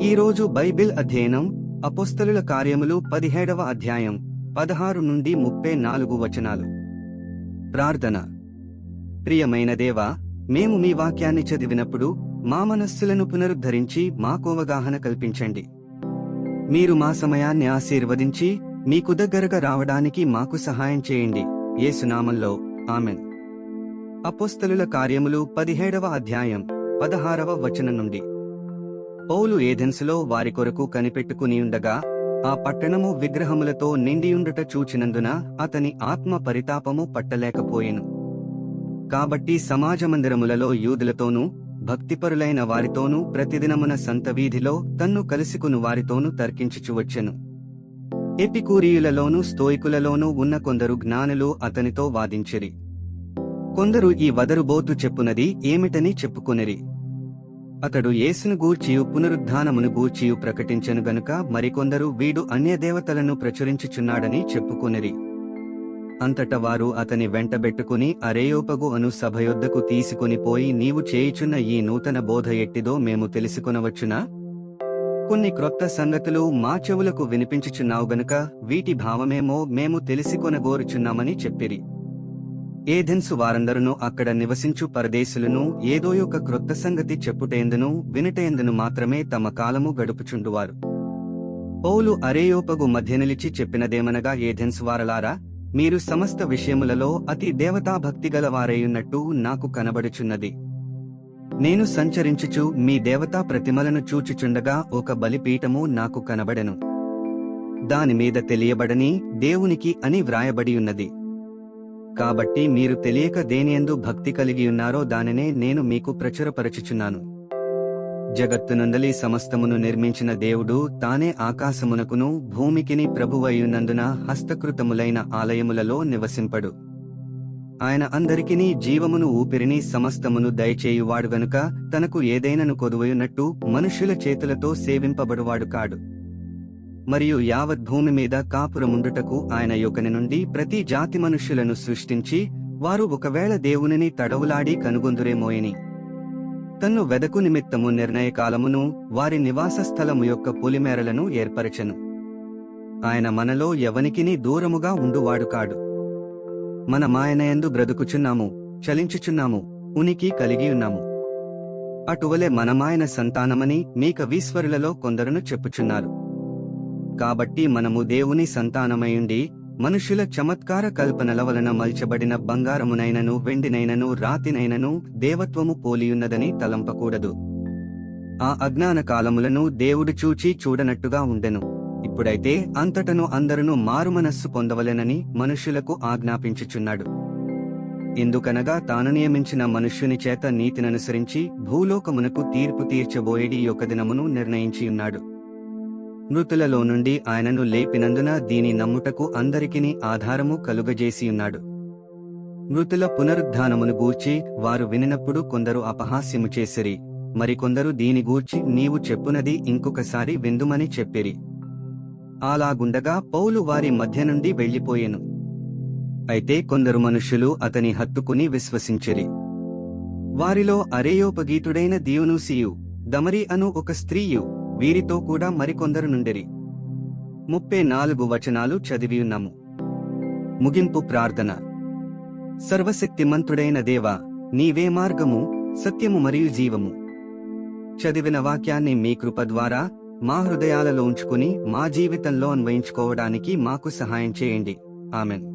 ఈరోజు బైబిల్ అధ్యయనం అపోస్తలుల కార్యములు 17వ అధ్యాయం 16 నుండి 34 వచనాలు. ప్రార్థన. ప్రియమైన దేవా, మేము మీ వాక్యాన్ని చదివినప్పుడు మా మనస్సులను పునరుద్ధరించి మాకు అవగాహన కల్పించండి. మీరు మా సమయాన్ని ఆశీర్వదించి మీకు దగ్గరగా రావడానికి మాకు సహాయం చేయండి. యేసు నామంలో ఆమెన్. అపోస్తలుల కార్యములు 17వ అధ్యాయం 16వ వచనం నుండి. పౌలు ఏథెన్సులో వారి కొరకు కనిపెట్టుకునియుండగా ఆ పట్టణము విగ్రహములతో నిండియుండుట చూచినందున అతని ఆత్మ పరితాపము పట్టలేకపోయెను. కాబట్టి సమాజమందిరములలో యూదులతోనూ భక్తిపరులైన వారితోనూ ప్రతిదినమున సంత వీధిలో తన్ను కలుసుకుని వారితోనూ తర్కించుచువచ్చెను. ఎపికూరీయులలోనూ స్తోయికులలోనూ ఉన్న కొందరు జ్ఞానులు అతనితో వాదించిరి. కొందరు ఈ వదరుబోతు చెప్పునది ఏమిటని చెప్పుకొనిరి. అతడు యేసును గూర్చియు పునరుద్ధానమును గూర్చియు ప్రకటించెను గనుక మరికొందరు వీడు అన్యదేవతలను ప్రచురించుచున్నాడని చెప్పుకొనిరి. అంతట వారు అతని వెంటబెట్టుకుని అరేయోపగు అను సభయొద్దకు తీసుకుని పోయి, నీవు చేయుచున్న ఈ నూతన బోధ ఎట్టిదో మేము తెలుసుకొనవచ్చునా? కొన్ని క్రొత్త సంగతులు మా చెవులకు వినిపించుచున్నావు గనుక వీటి భావమేమో మేము తెలిసికొనగోరుచున్నామని చెప్పిరి. ఏథెన్సు వారందరును అక్కడ నివసించు పరదేశులను ఏదో ఒక క్రొత్త సంగతి చెప్పుటేందును వినుటేందును మాత్రమే తమ కాలము గడుపుచుండువారు. పౌలు అరేయోపగు మధ్య నిలిచి చెప్పినదేమనగా, ఏథెన్సు వారలారా, మీరు సమస్త విషయములలో అతి దేవతాభక్తిగలవారైయున్నట్టు నాకు కనబడుచున్నది. నేను సంచరించుచు మీ దేవతా ప్రతిమలను చూచుచుండగా ఒక బలిపీఠము నాకు కనబడెను. దానిమీద తెలియబడని దేవునికి అని వ్రాయబడియున్నది. కాబట్టి మీరు తెలియక దేనియందు భక్తి కలిగియున్నారో దానినే నేను మీకు ప్రచురపరచుచున్నాను. జగత్తునందలి సమస్తమును నిర్మించిన దేవుడు తానే ఆకాశమునకును భూమికిని ప్రభువయ్యున్నందున హస్తకృతములైన ఆలయములలో నివసింపడు. ఆయన అందరికినీ జీవమును ఊపిరిని సమస్తమును దయచేయువాడు గనుక తనకు ఏదైనను కొదువయున్నట్టు మనుష్యుల చేతులతో సేవింపబడువాడు కాడు. మరియు యావత్ భూమి మీద కాపురముండుటకు ఆయన యొక్కని నుండి ప్రతి జాతి మనుష్యులను సృష్టించి వారు ఒకవేళ దేవునిని తడవులాడి కనుగొందురేమోయని తన్ను వెదకు నిమిత్తము నిర్ణయకాలమును వారి నివాస స్థలము యొక్క పొలిమేరలను ఏర్పరచెను. ఆయన మనలో ఎవనికిని దూరముగా ఉండువాడు కాడు. మనమాయనయందు బ్రతుకుచున్నాము, చలించుచున్నాము, ఉనికి కలిగియున్నాము. అటువలే మనమాయన సంతానమని మీకవీశ్వరులలో కొందరును చెప్పుచున్నారు. కాబట్టి మనము దేవుని సంతానమయుండి మనుష్యుల చమత్కార కల్పనల వలన మల్చబడిన బంగారమునైనను వెండినైనను రాతినైనను దేవత్వము పోలియున్నదని తలంపకూడదు. ఆ అజ్ఞాన కాలములను దేవుడు చూచి చూడనట్టుగా ఉండెను. ఇప్పుడైతే అంతటను అందరును మారుమనస్సు పొందవలెనని మనుష్యులకు ఆజ్ఞాపించుచున్నాడు. ఎందుకనగా తాను నియమించిన మనుష్యుని చేత నీతిననుసరించి భూలోకమునకు తీర్పు తీర్చబోయేడి యొక్క దినమును నిర్ణయించియున్నాడు. మృతులలో నుండి ఆయనను లేపినందున దీని నమ్ముటకు అందరికిని ఆధారము కలుగజేసియున్నాడు. మృతుల పునరుద్ధానమును గూర్చి వారు వినినప్పుడు కొందరు అపహాస్యము చేసిరి, మరికొందరు దీని గూర్చి నీవు చెప్పునది ఇంకొకసారి విందుమని చెప్పిరి. అలాగుండగా పౌలు వారి మధ్య నుండి వెళ్లిపోయెను. అయితే కొందరు మనుష్యులు అతని హత్తుకుని విశ్వసించిరి. వారిలో అరేయోపగీతుడైన దియోనూసియు, దమరి అను ఒక స్త్రీయు వీరితో కూడా మరికొందరు నుండిరి. 34 వచనాలు చదివియున్నాము. ముగింపు ప్రార్థన. సర్వశక్తిమంతుడైన దేవా, నీవే మార్గము, సత్యము మరియు జీవము. చదివిన వాక్యాన్ని మీ కృప ద్వారా మా హృదయాలలో ఉంచుకుని మా జీవితంలో అన్వయించుకోవడానికి మాకు సహాయం చేయండి. ఆమెన్.